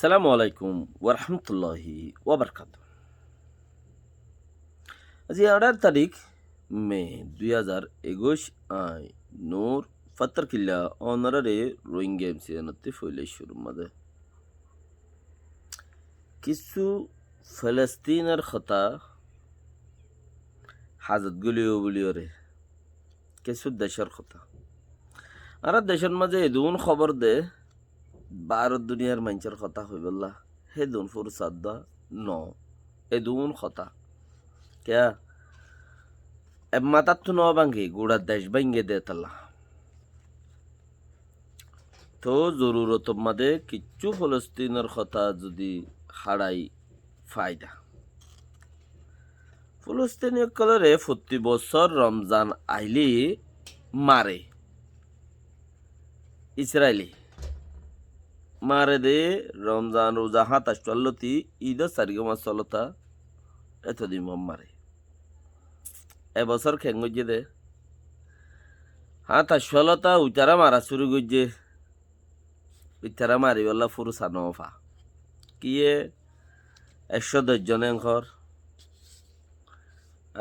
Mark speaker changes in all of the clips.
Speaker 1: সালামু আলাইকুম ওরহমতুল্লাহি ওবরকাত। আজি 18 তারিখ মে 2021 আই নূর ফতর কিল্লা অনারে রোহিঙ্গা এমসিয়ানতে ফইলে শুরু মাদে কিছু ফিলিস্তিনের কথা হাজত গুলিওরে কিছু দেশের কথা আর দেশের মাঝে এদুন খবর দে ভারত দুনিয়ার মানুষের কথা হইবল্লা হেদুন ফুরসাদ দা ন এদুন কথা কে মাতার তো ন ভাঙ্গে গোড়ার দেশ ভাঙ্গে দে তাল্লা তো জরুরত মাদে কিচ্ছু ফলস্তিনের কথা যদি হারাই ফায়দা ফলস্তিনীয় কলরে প্রতি বছর রমজান আইলি মারে ইসরায়েলি মারে দে রমজান রোজা হাত আষ্টল্লতি ঈদ সারিগমা চলতা এতদিন মারে এবছর খেঙ্গজে দে হাত আষ্টলতা উইতারা মারা শুরু করছে উইতারা মারিবল্লা ফুরুসা নফা কিয়ে 110 জন এঙ্কর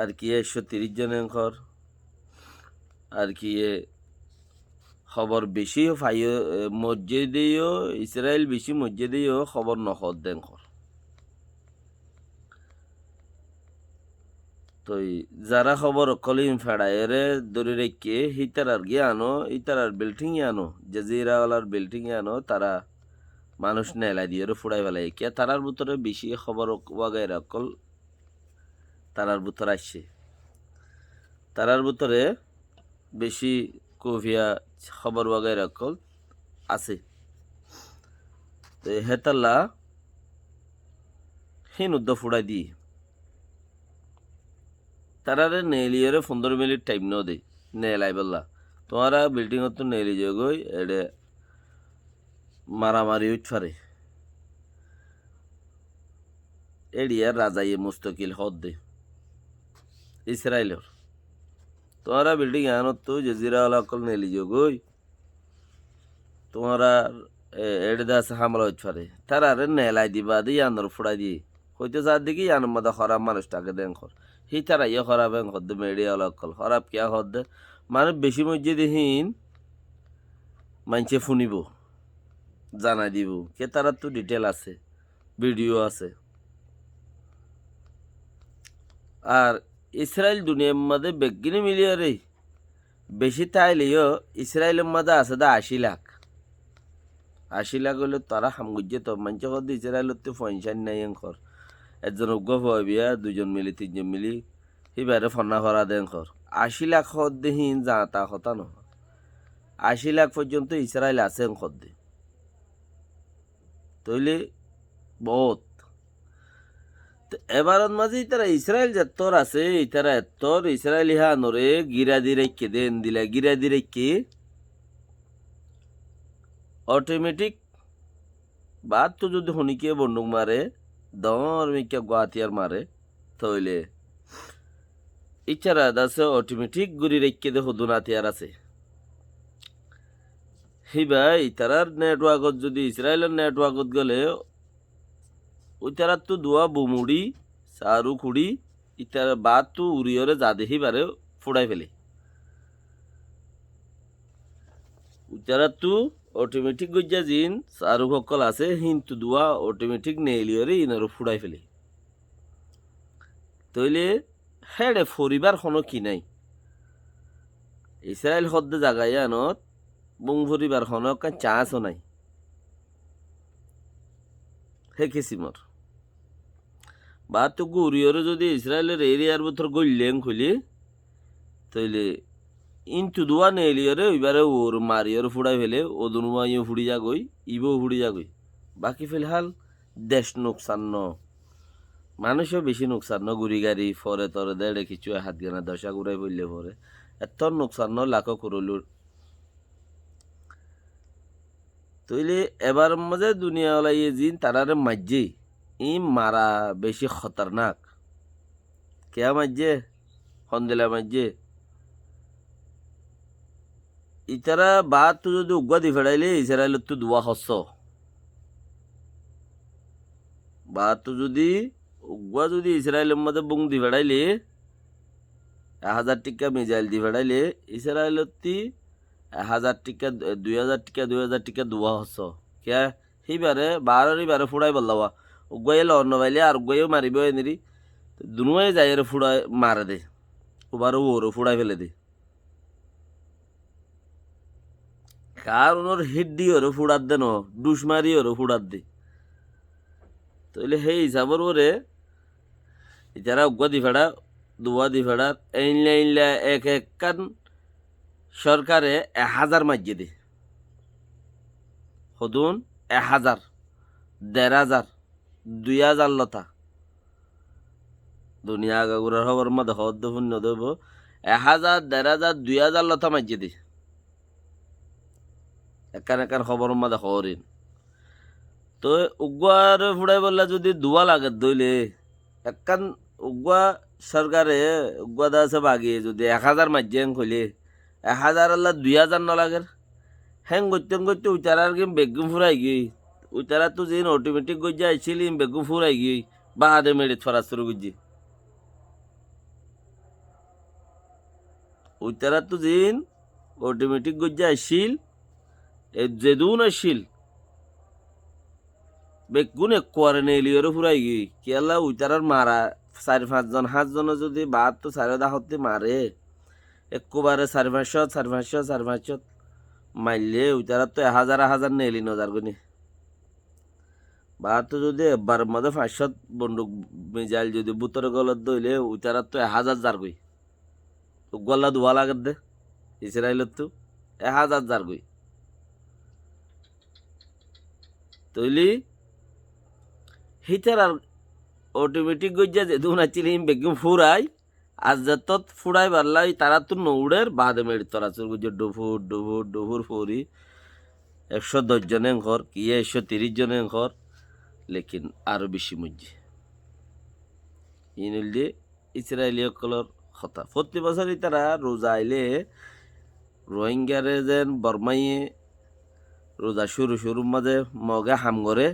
Speaker 1: আর কি 130 জন এঙ্কর আর কি খবর বেশি ফাইও মসজিদেও ইসরায়েল বেশি মসজিদেও খবর নখদ দেঙ্কর তো যারা খবর কলিম ফেড়াইরে দড়ি রেখে হিতারার গিয়ে আনো ইতারার বিল্ডিং আনো জাজিরাওয়ালার বিল্ডিং আনো তারা মানুষ নেলা দিয়ে ফুড়াই ফেলাই কে তারার ভিতরে বেশি খবর ওয়াগাই রাখল তারার ভিতরে আসছে তারার ভিতরে বেশি কোভিয়া খবর ওয়াগাই রাখল আছে তো হেতাল্লা হিন উদ্দ ফুড়াই দি তারারে নেলিয়রে 15 মিনিট টাইম ন দে নেলাই বললা তোমারা বিল্ডিং তো নেলি যাগই এডে মারামারি উঠ ফারে এডিয়ার রাজাইয়ে মুস্তকিল হদ দে ইসরায়েলের তোমারা বিল্ডিং আনত তো জজিরাওয়ালা কল নেলি যাগই তোমারা এডে দাস হামলা উঠ ফারে তারারে নেলাই দিবা দি আন্দর ফুড়াই দি হইতে যার দিকে আনন্দ মতো খরাব মানুষটাকে দেন খর হি তারা ইয়ে খরাব হেন হদ্দে মেডিয়াওয়ালা কল খরাব কিয়া হদ্দে মানে বেশি মসজিদহীন মানছে শুনিব জানাই দিব কে তারা তো ডিটেল আছে ভিডিও আছে আর ইসরায়েল দুনিয়ার মধ্যে বেগিনি মিলিয়ে রে বেশি তাইলেও ইসরায়েলের মধ্যে আছে দা 80 লাখ 80 লাখ হলে তারা হামগুজে তো মানছে হদ্দে ইসরায়েলের তো পয়সা নাই এঙ্কর একজন উগ্র হইবিয়া 2জন মিলি 3জন মিলি সিবারে ফনা ভরা দেন কর 80 লাখ হদ্দেহীন যা তা কথা নহয় 80 লাখ পর্যন্ত ইসরায়েল আছে হদ্দে তইলে বহুত এবারত মাঝে তারা ইসরায়েল যেতর আছে তারা এতর ইসরায়েল ইহা নরে গিরা দি রেখে দেন দিলা গিরা দি রেখে অটোমেটিক বাদ তো যদি হনিকে বন্দুক মারে দর মিকা গোয়াতিয়ার মারে তইলে ইচ্ছারা দাসে অটোমেটিক গুড়ি রেখে দে হদুনাতিয়ার আছে হিবাই তারার নেটওয়ার্কত যদি ইসরায়েলের নেটওয়ার্কত গেলে ওই তারার তো দোয়া বুমুড়ি সারু খুড়ি ইতার বাদ তো উড়িয়রে যা দেখি বারে ফুড়াই ফেলে উতারার তো অটোমেটিক গজ্জা জিন সারু সকল আছে হিন্তু দোয়া অটোমেটিক নেলিয়রে ইনারও ফুড়াই ফেলে তইলে হেডে ফরিবার কোনো কি নাই ইসরায়েল হদ্দে জাগাই আনত বুং ফরিবার কোনো চান্সও নাই হে কিসিমর বা তো গুরিয়রে যদি ইসরায়েলের এরিয়ার ভিতর গইলেন খুলি তইলে ইন্তু দোয়া নেলিয়রে ওইবারে ওর মারিয়র ফুড়াই ফেলে ও দুনুমাইও ফুড়ি যাগই ইবও ফুড়ি যাগই বাকি ফিলহাল দেশ নোকসান ন মানুষও বেশি নোকসান ন গুড়ি গাড়ি ফরে তরে দেড়ে কিছু হাত গানা দশা ঘুরাই পড়লে পরে এত নোকসান ন লাখো করলুর তইলে এবার মাঝে দুনিয়াওয়ালা ইয়ে জিন তারারে মাঝে ই মারা বেশি খতরনাক কেয়া মাঝে হন্দেলা মাঝে ইতারা বাদ তো যদি উগ্গা দি ফেড়াইলে ইসরায়েলের তো দোয়া হস্য বা তো যদি উগুয়া যদি ইসরায়েলের মধ্যে বুং দি ফেড়াইলে 1000 টিকা মিজাইল দি ফেড়াইলে ইসরায়েলতি 1000 টিকা 2000 টিকা 2000 টিকা দুয়া হস কে সেইবারে বারে ফুড়াই বললাবা উগুয়াই লন নবাইলে আর উগুয়াইও মারিব এনেরি দুনুয়াই যাই ফুড়াই মারে দে ওবারও ওরও ফুড়াই ফেলে দে কারণ ওর হেড্ডি ওরও ফুড়াত দে ন ডুসমারি ওরও ফুড়াত দে তাইলে সেই হিসাবর ওরে ইতারা উগুয়া দি ফেড়া দুয়া দি ফেড়া এইনলা এক কান সরকারে 1000 মাইজে দে হদুন 1000 1500 2000 লতা দুনিয়া আগাগুড়ার খবর মধ্যে হদ শূন্য দেব 1000 1500 2000 লতা মাইজে দে একান খবর মধ্যে হরিন তো উগুয়ার ফুড়াই বললা যদি দুয়া লাগে দইলে একান উগুয়া সরকারে উগুয়া দাসে বাগিয়ে যদি 1000 মাইজেন কইলে 1000 আল্লাহ 2000 ন লাগে হ্যাং করতে উতারার কি বেগুম ফুরাই গই উতারা তো যেন অটোমেটিক গই যাইছিল বেগুম ফুরাই গই বাহাদে মেড়ে ছড়া শুরু গুজি উতারা তো যেন অটোমেটিক গই যাইছিল এ যেদুন আসিল বেগুন করে নেলিওর ফুরাই গই কি আল্লাহ উতারার মারা 4-5 জন 7 জন যদি বাদ তো 4 হতে মারে একবারে 4-500 মাইলে ওইটারা তো 1000 নেলি নজার গুনি বা তো যদি এবার মধ্যে 500 বন্দুক মিজাইল যদি বুতরে গলত দইলে ওইটারা তো 1000 জার গই গলা ধোয়া লাগে দে ইসরায়েলত তো 1000 জার গই তৈলি হিটার আর অটোমেটিক গইয়া যে দুন আছিলি বেগম ফুরাই আজ যত ফুড়াই পারলাই তারা তো নৌড়ের বাদে মেড়ি তোরা চুর গুজে ডুফুর ফুরি 110 জনে ঘর কি 130 জনে ঘর লেকিন আরো বেশি মজ্জি ইনুল দিয়ে ইসরায়েলীয় কলর কথা প্রতি বছরই তারা রোজা আইলে রোহিঙ্গারে যেন বর্মাইয়ে রোজা শুরুর মাঝে মগে হাম করে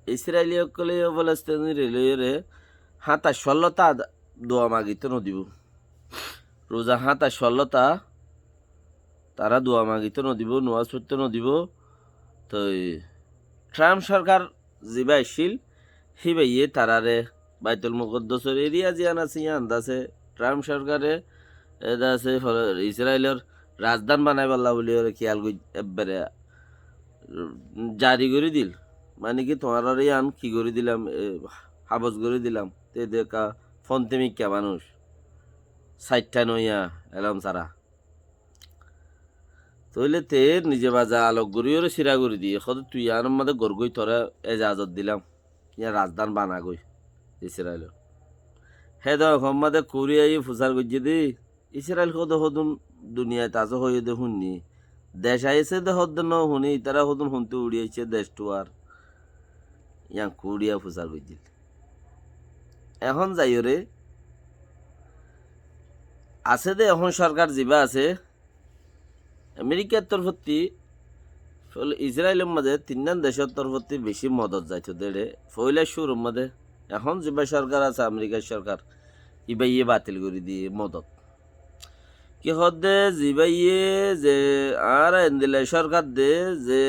Speaker 1: ইসরায়েলীয় কলে ফলস্তিনি রেলওয়ে হাতা 16টা দোয়া মাগিতে নদিব রোজা হাতা 16টা তারা দোয়া মাগিতে নদিব নোয়াজ পড়তে নদিব তো ট্রাম্প সরকার যিবা আসছিল সিবাইয়ে তারারে বাইতুল মুকদ্দসের এরিয়া জিয়ান আছে ইয়ান আছে ট্রাম্প সরকারে এটা আছে ইসরায়েলের রাজধান বানাই পারলা বলে খেয়াল একবারে জারি করে দিল মানে কি তোমার ইয়ান কি করে দিলাম হাবজ করে দিলাম তে দেখা ফন্তেমিকা মানুষ 60টা নইয়া এলাম সারা তইলে তে নিজে বাজা আলোক গড়িওরে সিরা করে দিয়ে কত তুই আর মধ্যে গড়গই তোরা এজাজত দিলাম ইয়া রাজধান বানা গই ইসরায়েল হে দো মোহাম্মদে কোরিয়াই ফুসার গজ্জি দি ইসরায়েল কত হদুন দুনিয়ায় তাজা হয়ে দে শুননি দেশ আইছে দে হদ ন শুনি তারা হদুন শুনতে উড়িয়েছে দেশটো আর ইয়া কোরিয়া ফুসার গজ্জি এখন যাইও রে আছে দে এখন সরকার যিবা আছে আমেরিকার তরফতি ইসরায়েলের মাঝে 3 দেশের তরফতি বেশি মদত যাইতো দেড়ে ফইলা শুরুর মাঝে এখন যিবা সরকার আছে আমেরিকার সরকার ইবাইয়ে বাতিল করে দিয়ে মদত কি হদে যিবাইয়ে যে আর এন্দিলে সরকার দে যে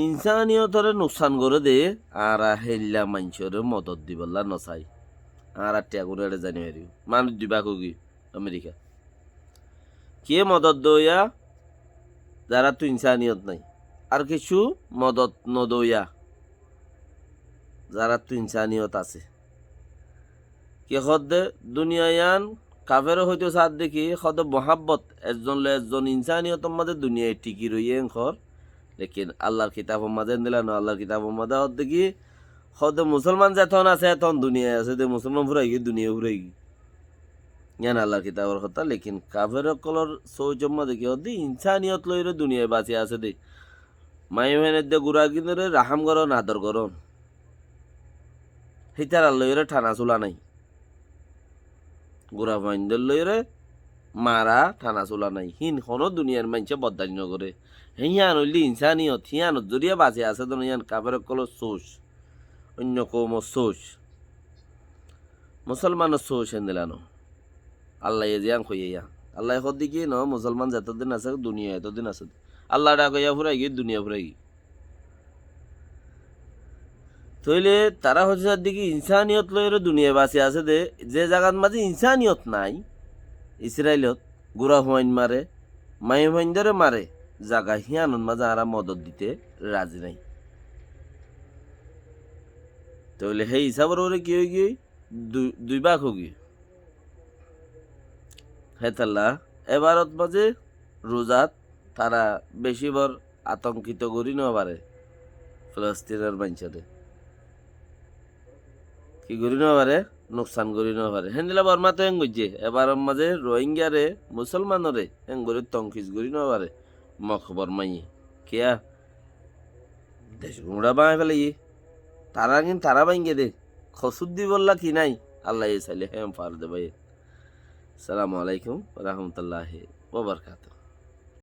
Speaker 1: ইনসানিয়তরে নুকসান করে দে আর হেল্লা মানুষের মদত দিবল্লা নচাই আর ত্যাগুরে জানি হারি মানুষ দিবা কগি আমেরিকা কে মদত দইয়া যারা তো ইনসানিয়ত নাই আর কিছু মদত নদইয়া যারা তো ইনসানিয়ত আছে কে হদে দুনিয়ায়ান কাফেরও হয়তো সাথ দেখি হদ মহাব্বত একজন ইনসানিয়তের মাঝে দুনিয়ায় টিকি রইয়ে ঘর লেকিন আল্লাহর কিতাবের মাঝে দিলা না আল্লাহর কিতাবের মাঝে হদ দেখি হদ মুসলমান যেতন আছে এতন দুনিয়ায় আছে দে মুসলমান ফুরাই গিয়ে দুনিয়া ফুরাই গিয়ে জ্ঞান আল্লাহর কিতাবের কথা লেকিন কাফের কলর সৌজম্য দেখি হদি ইনসানিয়ত লইরে দুনিয়ায় বাঁচি আছে দে মাই ভেনের দে গুড়া কিনরে রাহাম করন আদর করন হিতার লইরে ঠানা চুলা নাই গুড়া বাইন্দর লইরে মারা ঠানা চুলা নাই হিন হনো দুনিয়ার মানুষে বদানি নগরে হিয়ান হইলি ইনসানিয়ত হিয়ানত জড়িয়ে বাঁচে আছে তো ইয়ান কাফের কলর সোস অন্য কৌম সোচ মুসলমানের সোচ দিলানো আল্লাহ জিয়াং কইয়া আল্লাহ সদি কি ন মুসলমান যতদিন আছে দুনিয়া এতদিন আছে আল্লাহ ডাক কইয়া ফুরাই গিয়ে দুনিয়া ফুরাই গিয়ে তইলে তারা হচ্ছে দিকে ইনসানিয়ত লয়ের দুনিয়া বাঁচি আছে দে যে জায়গার মাঝে ইনসানিয়ত নাই ইসরায়েলত গুড়া হুয়াইন মারে মাই হুয়াইনদারে মারে জাগা হিয়ানোর মাঝে আরা মদত দিতে রাজি নাই তইলে সেই হিসাবের ওরে কি হয়ে গিয়ে দুই ভাগ হয়ে গিয়ে হেতাল্লা এবারত মাঝে রোজাত তারা বেশিবার আতঙ্কিত করি না পারে ফিলিস্তিনের মানুষের কি করি না পারে নোকসান করি না পারে হেন্দিলা বর্মা তো হেং করছে এবার মাঝে রোহিঙ্গারে মুসলমানরে হেং করে তংকিস করি না পারে মখবর মাই কিয়া দেশ গুমড়া বাঁয়ে ফেলে তারা কিন্তু তারা ভাঙ্গে দে খসুদ্দি বললা কি নাই আল্লাহ চাইলে হেম ফার দে ভাই আসসালামু আলাইকুম রহমতুল্লাহ ওয়া বারাকাতুহু